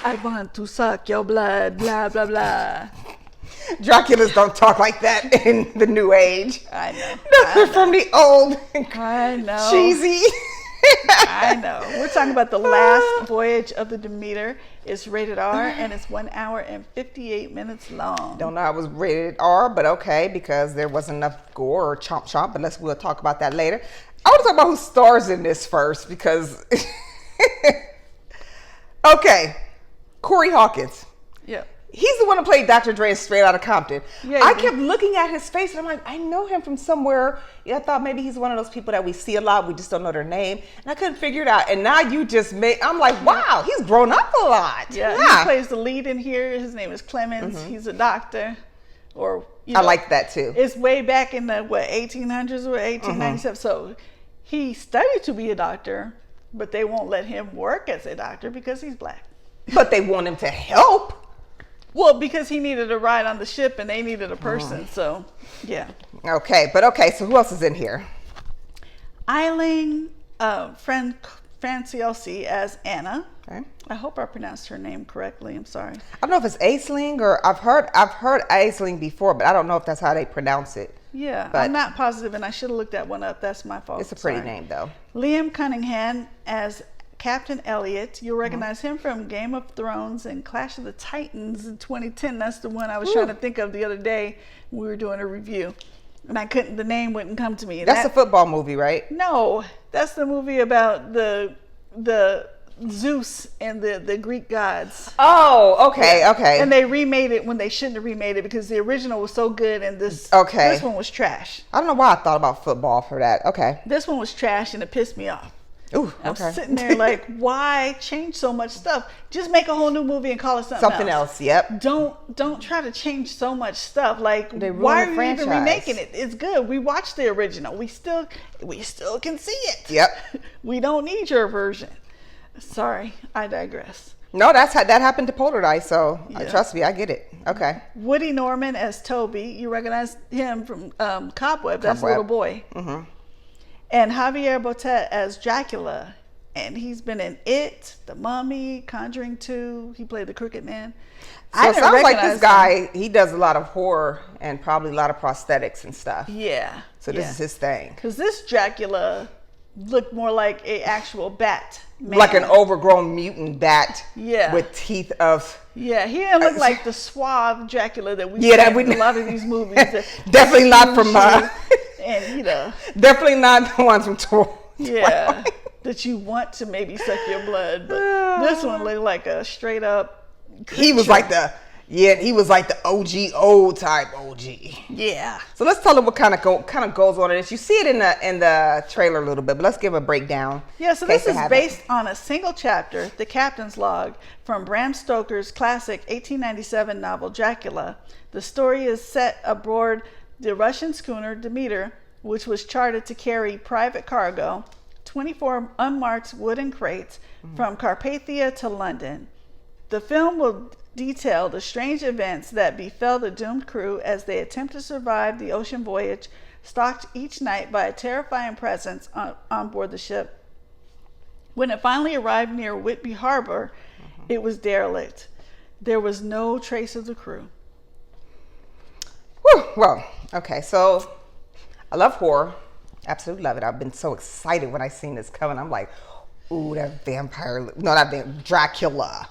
I want to suck your blood, blah, blah, blah. Draculas don't talk like that in the new age. I know. They're from the old. I know. Cheesy. I know. We're talking about the last voyage of the Demeter. It's rated R and it's 1 hour and 58 minutes long. Don't know how it was rated R, but okay, because there wasn't enough gore or chomp chomp, but we'll talk about that later. I want to talk about who stars in this first because okay, Corey Hawkins. Yeah. He's the one who played Dr. Dre in Straight Outta Compton. Yeah, I kept looking at his face and I'm like, I know him from somewhere. Yeah, I thought maybe he's one of those people that we see a lot. We just don't know their name. And I couldn't figure it out. And now you just I'm like, wow, he's grown up a lot. Yeah, he plays the lead in here. His name is Clemens. Mm-hmm. He's a doctor. Or I like that too. It's way back in the 1800s or 1897. Mm-hmm. So he studied to be a doctor, but they won't let him work as a doctor because he's black. But they want him to help. Well, because he needed a ride on the ship and they needed a person, so yeah. Okay, so who else is in here? Eileen Franciosi as Anna. Okay. I hope I pronounced her name correctly. I'm sorry. I don't know if it's Aisling or I've heard Aisling before, but I don't know if that's how they pronounce it. Yeah, but I'm not positive, and I should have looked that one up. That's my fault. It's a pretty name, though. Liam Cunningham as Captain Elliot. You'll recognize him from Game of Thrones and Clash of the Titans in 2010. That's the one I was trying to think of the other day when we were doing a review. And the name wouldn't come to me. That's a football movie, right? No, that's the movie about the Zeus and the Greek gods. Oh, okay, yeah. Okay. And they remade it when they shouldn't have remade it because the original was so good and this one was trash. I don't know why I thought about football for that. Okay. This one was trash and it pissed me off. Ooh, okay. I'm sitting there like, why change so much stuff? Just make a whole new movie and call it something else. Yep. Don't try to change so much stuff. Like, why are you even remaking it? It's good. We watched the original. We still can see it. Yep. We don't need your version. Sorry, I digress. No, that happened to Poltergeist, so trust me, I get it. Okay. Woody Norman as Toby. You recognize him from Cobweb. That's the little boy. Mm-hmm. And Javier Botet as Dracula. And he's been in It, The Mummy, Conjuring 2. He played the Crooked Man. So it sounds like this guy, he does a lot of horror and probably a lot of prosthetics and stuff. Yeah. So this is his thing. Because this Dracula looked more like an actual bat man. Like an overgrown mutant bat with teeth of... Yeah, he didn't look like the suave Dracula that we see in a lot of these movies. Definitely not from... and, definitely not the ones from Twilight. Yeah, that you want to maybe suck your blood. But this one looked like a straight up creature. He was like the OG old type OG. Yeah. So let's tell them what kind of goes on in this. You see it in the trailer a little bit, but let's give a breakdown. Yeah, so this is based on a single chapter, The Captain's Log, from Bram Stoker's classic 1897 novel Dracula. The story is set aboard the Russian schooner Demeter, which was chartered to carry private cargo, 24 unmarked wooden crates from Carpathia to London. The film will detail the strange events that befell the doomed crew as they attempt to survive the ocean voyage, stalked each night by a terrifying presence on board the ship. When it finally arrived near Whitby Harbor, it was derelict. There was no trace of the crew. Whew, well, okay, so I love horror. Absolutely love it. I've been so excited when I seen this coming. I'm like, ooh, that Dracula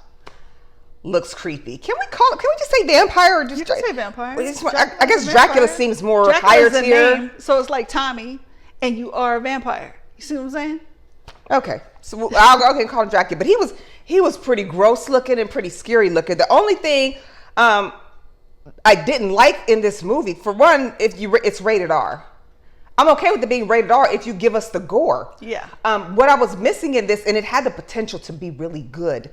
looks creepy. Can we just say vampire? Or just you can say vampire. I guess Dracula seems more higher tier. Name, so it's like Thommi, and you are a vampire. You see what I'm saying? Okay, so I'll call him Dracula, but he was pretty gross looking and pretty scary looking. The only thing I didn't like in this movie, for one, it's rated R. I'm okay with it being rated R if you give us the gore. Yeah. What I was missing in this, and it had the potential to be really good.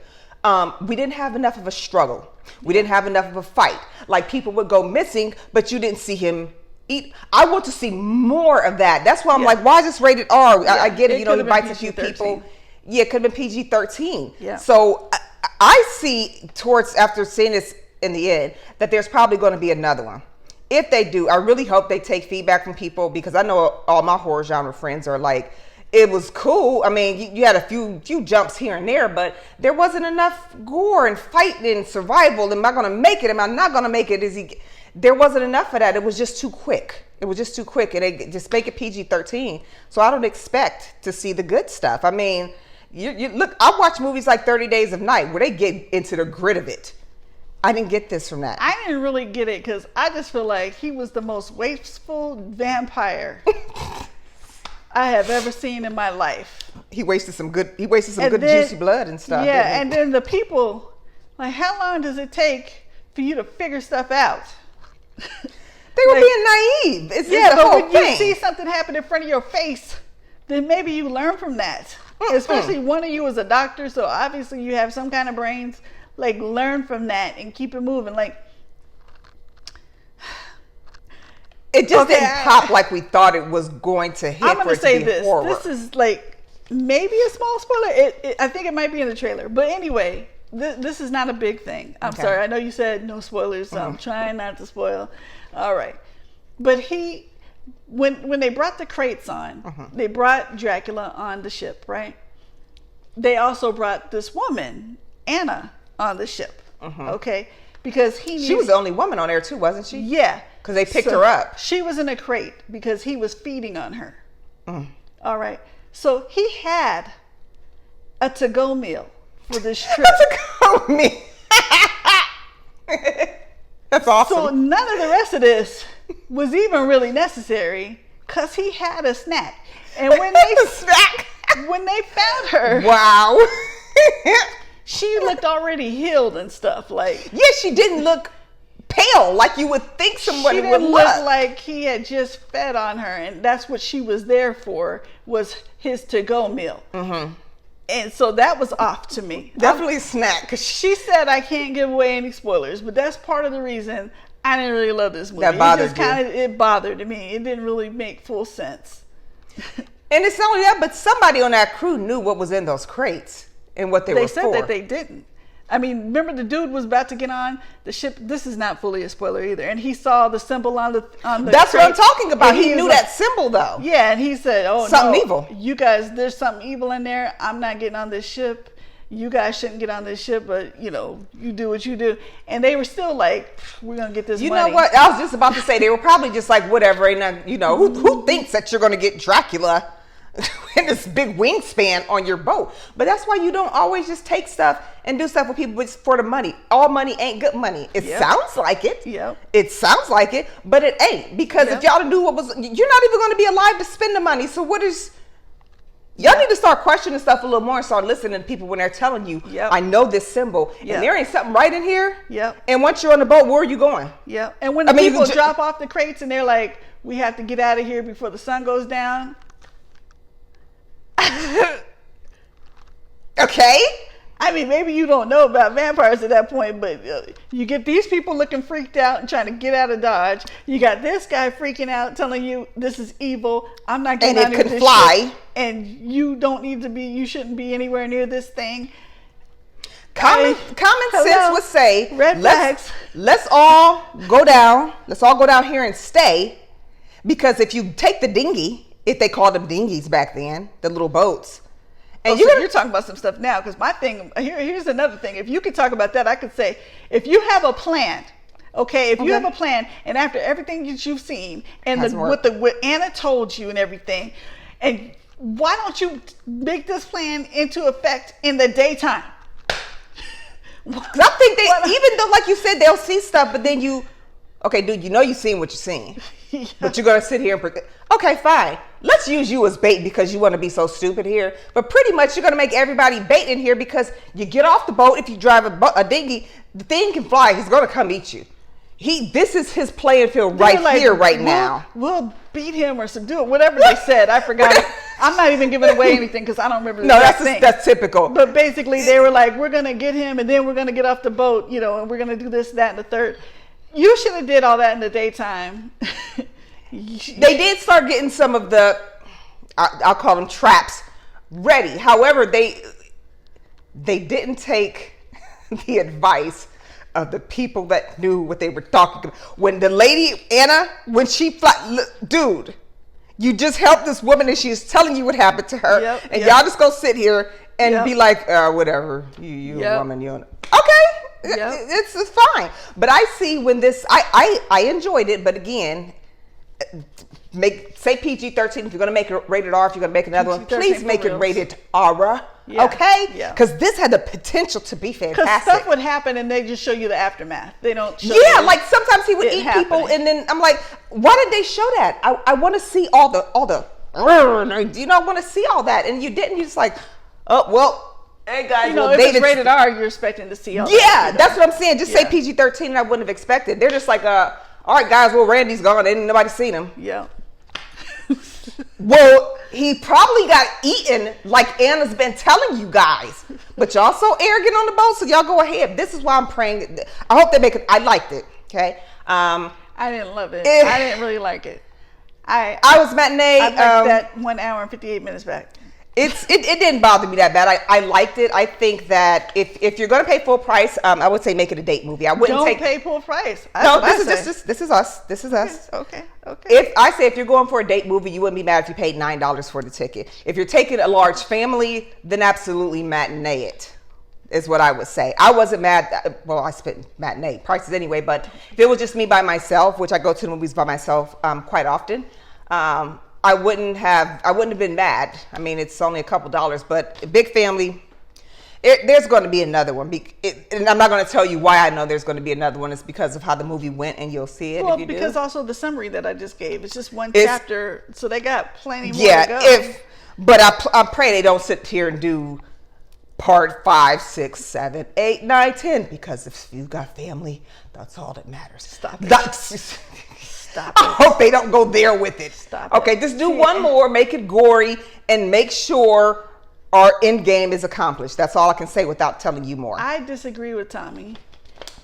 We didn't have enough of a struggle. We didn't have enough of a fight. Like, people would go missing, but you didn't see him eat. I want to see more of that. That's why I'm like, why is this rated R? Yeah. I get it. He bites a few people. Yeah, it could have been PG-13. Yeah. So I see after seeing this in the end, that there's probably going to be another one. If they do, I really hope they take feedback from people, because I know all my horror genre friends are like, It was cool. I mean, you had a few jumps here and there, but there wasn't enough gore and fighting and survival. Am I going to make it? Am I not going to make it? There wasn't enough of that. It was just too quick. It was just too quick. And they just make it PG-13. So I don't expect to see the good stuff. I mean, you look, I watch movies like 30 Days of Night where they get into the grit of it. I didn't get this from that. I didn't really get it because I just feel like he was the most wasteful vampire I have ever seen in my life. He wasted some good juicy blood and stuff. Yeah, and then the people, like, how long does it take for you to figure stuff out? They were being naive. It's the but whole when thing. you see something happen in front of your face, then maybe you learn from that. Especially one of you is a doctor, so obviously you have some kind of brains. Like, learn from that and keep it moving. Like, it just didn't pop like we thought it was going to hit. I'm going to say this. Horror. This is like maybe a small spoiler. I think it might be in the trailer. But anyway, this is not a big thing. I'm sorry. I know you said no spoilers, so I'm trying not to spoil. All right. But when they brought the crates on, they brought Dracula on the ship, right? They also brought this woman, Anna, on the ship. Okay? Because she was the only woman on there too, wasn't she? Yeah. Because they picked her up. She was in a crate because he was feeding on her. All right. So he had a to-go meal for this trip. A to-go meal. That's awesome. So none of the rest of this was even really necessary because he had a snack. And when they found her, wow, she looked already healed and stuff. Like, yeah, she didn't look pale like you would think somebody would look. Like he had just fed on her, and that's what she was there for, was his to-go meal. And so that was off to me. Definitely a snack. Because she said I can't give away any spoilers, but that's part of the reason I didn't really love this movie. That bothered you. It bothered me. It didn't really make full sense. And it's not only that, but somebody on that crew knew what was in those crates and what they were for. They said that they didn't. I mean, remember the dude was about to get on the ship. This is not fully a spoiler either. And he saw the symbol on the That's crate. what I'm talking about. He knew like, that symbol though. Yeah, and he said, "Oh, something no, evil. You guys, there's something evil in there. I'm not getting on this ship. You guys shouldn't get on this ship, but you do what you do." And they were still like, "We're gonna get this money." You know what? I was just about to say they were probably just like, whatever. And who thinks that you're gonna get Dracula in this big wingspan on your boat? But that's why you don't always just take stuff and do stuff with people for the money. All money ain't good money. It sounds like it. It sounds like it, but it ain't. Because if y'all knew what was, you're not even going to be alive to spend the money. So what is? Y'all need to start questioning stuff a little more and start listening to people when they're telling you, I know this symbol, and there ain't something right in here. And once you're on the boat, where are you going? And when people drop off the crates and they're like, "We have to get out of here before the sun goes down." Okay. I mean, maybe you don't know about vampires at that point, but you get these people looking freaked out and trying to get out of Dodge. You got this guy freaking out, telling you this is evil. I'm not getting out of this. And it could fly. And you don't need to be. You shouldn't be anywhere near this thing. Common sense would say, red flags. Let's all go down. Let's all go down here and stay, because if you take the dinghy, if they called them dinghies back then, the little boats. And you're talking about some stuff now, because my thing, here's another thing. If you could talk about that, I could say, if you have a plan, if you have a plan, and after everything that you've seen, and what Anna told you and everything, and why don't you make this plan into effect in the daytime? Because I think even though, like you said, they'll see stuff, but then dude, you've seen what you're seeing. But you're going to sit here and okay, fine. Let's use you as bait because you want to be so stupid here. But pretty much you're going to make everybody bait in here, because you get off the boat. If you drive a dinghy, the thing can fly. He's going to come eat you. This is his playing field right now. We'll beat him or subdue it. Whatever they said. I forgot it. I'm not even giving away anything because I don't remember the thing. That's typical. But basically they were like, we're going to get him and then we're going to get off the boat, and we're going to do this, that, and the third. You should have did all that in the daytime. They did start getting some of the, I'll call them traps, ready. However, they didn't take the advice of the people that knew what they were talking about. When the lady Anna, when she dude, You just helped this woman and she's telling you what happened to her. Yep, and yep. y'all just go sit here and Yep. be like, whatever. You Yep. a woman, you okay. Yep. It's fine. But I see when this, I enjoyed it, but again, say PG-13. If you're gonna make it rated R, if you're gonna make another one, PG-13 please make for it reals. rated R. Yeah. Okay? Yeah. Because this had the potential to be Because fantastic. stuff would happen and they just show you the aftermath. They don't show Yeah, you like sometimes he would it eat happening. people, and then I'm like, why did they show that? I want to see all the, you know, I want to see all that, and you didn't. You just like, oh well, hey guys, You know, well, if they it's did- rated R, you're expecting to see all Yeah, that. You know? that's what I'm saying. Just say Yeah. PG-13, and I wouldn't have expected. They're just like, all right, guys, well, Randy's gone. Ain't nobody seen him. Yeah. Well, he probably got eaten like Anna's been telling you guys. But y'all so arrogant on the boat, so y'all go ahead. This is why I'm praying. I hope they make it. I liked it. Okay. I didn't love it. Eh. I didn't really like it. I was matinee. like that 1 hour and 58 minutes back. It didn't bother me that bad. I liked it. I think that if you're going to pay full price, I would say make it a date movie. I wouldn't Don't pay full price. That's No, what I this say. is this is us. This is us. Okay. Okay. If you're going for a date movie, you wouldn't be mad if you paid $9 for the ticket. If you're taking a large family, then absolutely matinee it, is what I would say. I wasn't mad. Well, I spent matinee prices anyway, but if it was just me by myself, which I go to the movies by myself quite often, I wouldn't have been mad. I mean, it's only a couple dollars, but a big family. There's going to be another one, and I'm not going to tell you why I know there's going to be another one. It's because of how the movie went, and you'll see it. Well, if you because do. also the summary that I just gave, it's just one It's- chapter, so they got plenty more Yeah, to go. but I pray they don't sit here and do part 5, 6, 7, 8, 9, 10, because if you got family, that's all that matters. Stop it. Stop I it. hope they don't go there with it. Stop it. Okay, just do one more, make it gory, and make sure our end game is accomplished. That's all I can say without telling you more. I disagree with Thommi.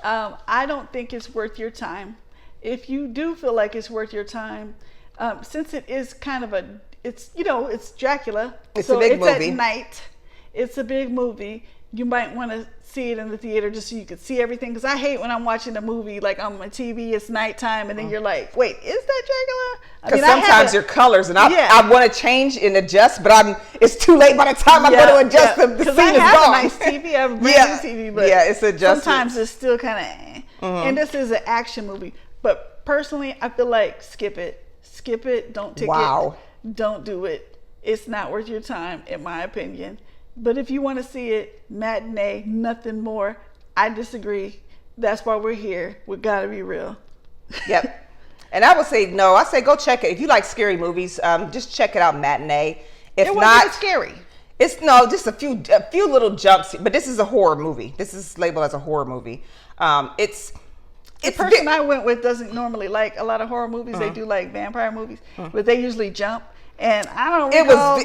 I don't think it's worth your time. If you do feel like it's worth your time, since it is kind of it's Dracula. It's so a big it's movie. At night. It's a big movie. You might want to see it in the theater just so you could see everything. Because I hate when I'm watching a movie like on my TV, it's nighttime, and then you're like, wait, is that Dracula? Because sometimes your colors, and I want to change and adjust, but it's too late by the time I'm going to adjust them. The Because scene I is have gone. a nice TV, I have a brand new TV, but it's adjustments. sometimes it's still kind of And this is an action movie. But personally, I feel like skip it. Skip it. Don't take Wow. it. Don't do it. It's not worth your time, in my opinion. But if you want to see it, matinee, nothing more. I disagree. That's why we're here. We gotta be real. Yep. And I would say no. I say go check it. If you like scary movies, just check it out matinee. If It wasn't not, even scary. it's just a few little jumps. But this is a horror movie. This is labeled as a horror movie. It's The person I went with doesn't normally like a lot of horror movies. They do like vampire movies, but they usually jump. And I don't recall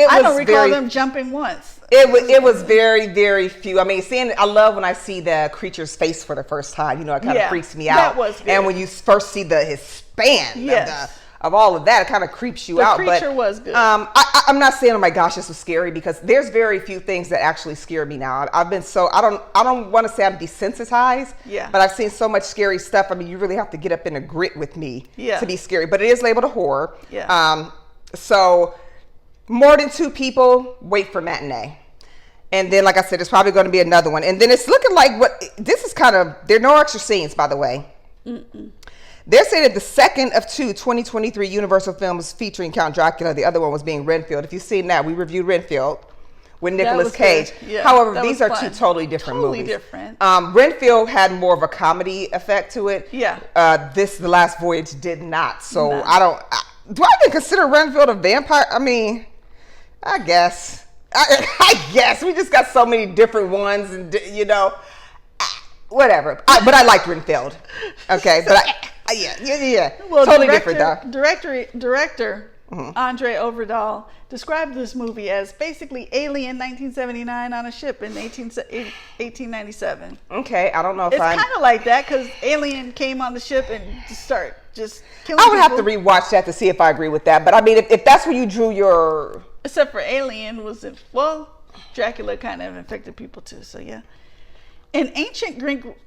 I don't recall them jumping once. It was very, very few. I mean, I love when I see the creature's face for the first time. You know, it kind of freaks me out. That was good. And when you first see his span Yes. of all of that, it kind of creeps you The out. creature But was good. I'm not saying, oh my gosh, this was scary, because there's very few things that actually scare me now. I've been I don't want to say I'm desensitized. Yeah. But I've seen so much scary stuff. I mean, you really have to get up in a grit with me Yeah. to be scary. But it is labeled a horror. Yeah. So more than 2 people, wait for matinee. And then, like I said, there's probably going to be another one. And then it's looking like there are no extra scenes, by the way. They're saying that the second of 2 2023 Universal films featuring Count Dracula, the other one was being Renfield. If you've seen that, we reviewed Renfield with Nicolas was Cage. good. Yeah, However, that these was are fun. 2 totally different Totally movies. different. Renfield had more of a comedy effect to it. Yeah. The Last Voyage did not. So No. do I even consider Renfield a vampire? I mean, I guess. I guess we just got so many different ones, and whatever. But I like Renfield. Okay, but yeah. Well, totally different though. Director Andre Overdahl described this movie as basically Alien 1979 on a ship in 1897. Okay, I don't know if It's kind of like that because Alien came on the ship and just killing I would have to people. rewatch that to see if I agree with that. But I mean, if that's where you drew your... Except for Alien Dracula kind of infected people too, so yeah. In ancient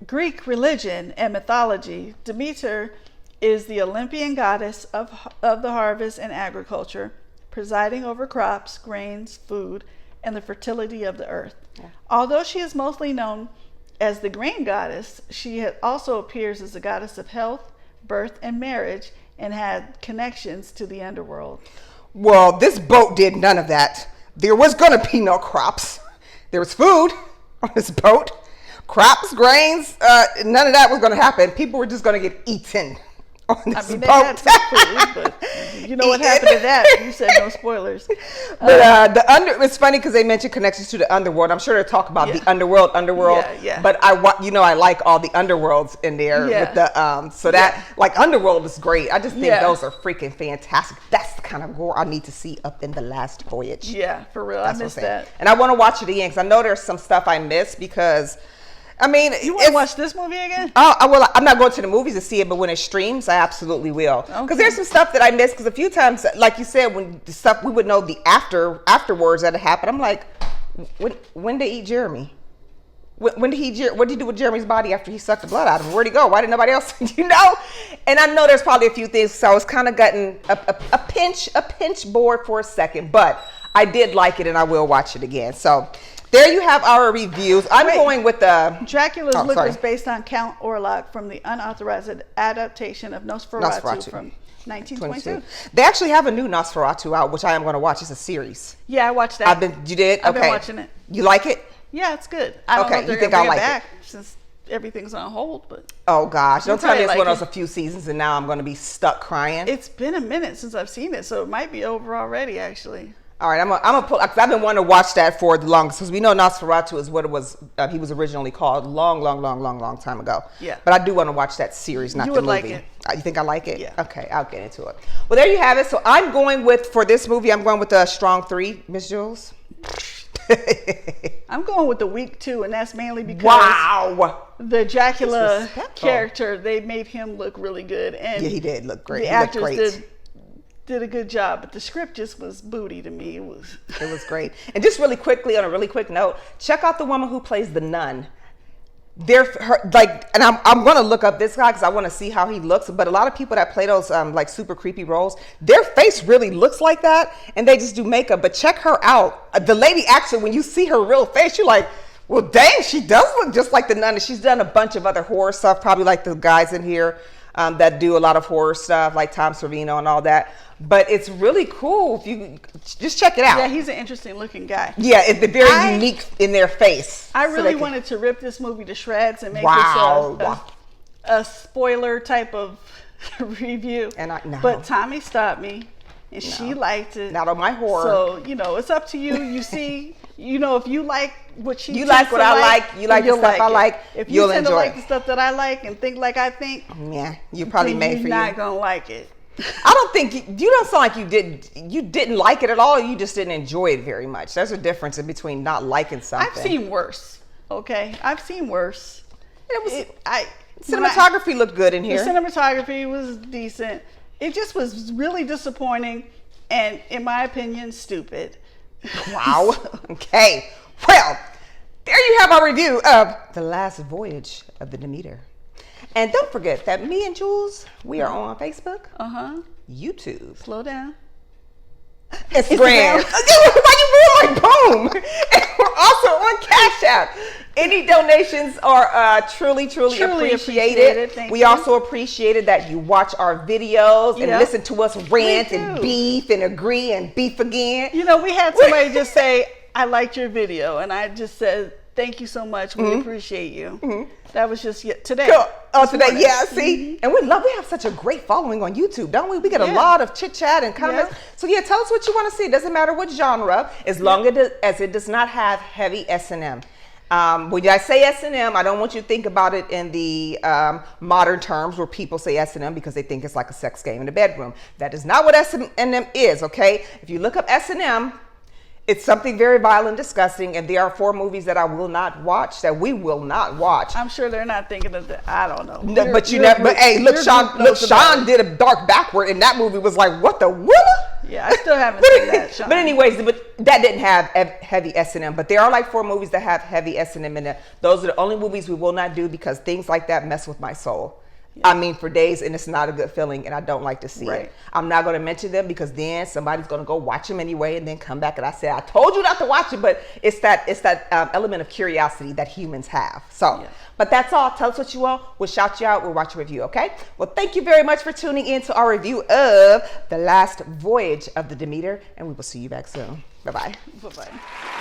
Greek religion and mythology, Demeter is the Olympian goddess of the harvest and agriculture, presiding over crops, grains, food, and the fertility of the earth. Yeah. Although she is mostly known as the grain goddess, she also appears as the goddess of health, birth, and marriage, and had connections to the underworld. Well, this boat did none of that. There was going to be no crops. There was food on this boat. Crops, grains, none of that was going to happen. People were just going to get eaten on this boat. They had some food, but you know what happened to that. You said no spoilers. But it's funny because they mentioned connections to the underworld. I'm sure they'll talk about the underworld. Yeah. But I like all the underworlds in there with the like underworld is great. I just think those are freaking fantastic. That's the kind of gore I need to see up in The Last Voyage. Yeah, for real. I missed that. And I want to watch it again because I know there's some stuff I missed because. I mean, you want to watch this movie again? Oh, I'm not going to the movies to see it, but when it streams, I absolutely will. Because there's some stuff that I missed. Because a few times, like you said, when the stuff we would know the afterwards that had happened. I'm like, when did they eat Jeremy? What did he do with Jeremy's body after he sucked the blood out of him? Where'd he go? Why didn't nobody else? And I know there's probably a few things. So I was kind of getting a pinch bored for a second, but I did like it, and I will watch it again. So. There you have our reviews. I'm going with the... Dracula's look was based on Count Orlok from the unauthorized adaptation of Nosferatu from 1922. They actually have a new Nosferatu out, which I am going to watch. It's a series. Yeah, I watched that. You did? I've been watching it. You like it? Yeah, it's good. I don't know if they're going to bring it back since everything's on hold, but... Oh, gosh. Don't tell me it's one of those a few seasons and now I'm going to be stuck crying. It's been a minute since I've seen it, so it might be over already, actually. All right, I'm gonna pull because I've been wanting to watch that for the longest because we know Nosferatu is what it was. He was originally called long time ago. Yeah. But I do want to watch that series, not the movie. Like it. You think I like it? Yeah. Okay, I'll get into it. Well, there you have it. So I'm going with a strong 3, Miss Jules. I'm going with the weak 2, and that's mainly because the Dracula character, they made him look really good, and he did look great. The actors did a good job, but the script just was booty to me. It was great. And just really quickly, on a really quick note, check out the woman who plays the nun. And I'm going to look up this guy because I want to see how he looks. But a lot of people that play those like super creepy roles, their face really looks like that, and they just do makeup. But check her out. The lady actually, when you see her real face, you're like, well, dang, she does look just like the nun. And she's done a bunch of other horror stuff, probably like the guys in here that do a lot of horror stuff, like Tom Savino and all that. But it's really cool if you just check it out. Yeah, he's an interesting looking guy. Yeah, it's very unique in their face. I really wanted to rip this movie to shreds and make this a spoiler type of review. But Thommi stopped me, and she liked it. Not on my horror. So, it's up to you. You see, if you like what she You like what I like, you like the stuff I like, if you tend to like the stuff that I like and think like I think, yeah, you're probably made for you. You're not going to like it. I don't think you don't sound like you didn't like it at all. You just didn't enjoy it very much. There's a difference in between not liking something. I've seen worse. Okay, I've seen worse. Cinematography looked good in here. The cinematography was decent. It just was really disappointing, and in my opinion, stupid. Wow. Okay. Well, there you have our review of The Last Voyage of the Demeter. And don't forget that me and Jules, we are on Facebook, YouTube. Slow down. Instagram. Why you moving like boom? And we're also on Cash App. Any donations are truly appreciated. We also appreciated that you watch our videos and listen to us rant and beef and agree and beef again. We had somebody just say, I liked your video, and I just said, thank you so much. We appreciate you. That was just today. Today, yeah, see? And we have such a great following on YouTube, don't we? We get a lot of chit chat and comments. So tell us what you want to see. It doesn't matter what genre, as long as it does not have heavy S&M. When I say S&M, I don't want you to think about it in the modern terms where people say S&M because they think it's like a sex game in the bedroom. That is not what S&M is, okay? If you look up S&M, it's something very violent, disgusting, and there are 4 movies that we will not watch. I'm sure they're not thinking of that. I don't know. No, but Sean did a dark backward, and that movie was like, what the willa? Yeah, I still haven't seen that, Sean. But anyways, that didn't have heavy S&M, but there are like 4 movies that have heavy S&M in it. Those are the only movies we will not do because things like that mess with my soul. I mean, for days, and it's not a good feeling, and I don't like to see Right. it. I'm not going to mention them because then somebody's going to go watch them anyway, and then come back and I say, I told you not to watch it, but it's that element of curiosity that humans have. So, Yeah. but that's all. Tell us what you want. We'll shout you out. We'll watch a review, okay? Well, thank you very much for tuning in to our review of The Last Voyage of the Demeter, and we will see you back soon. Bye-bye. Bye-bye.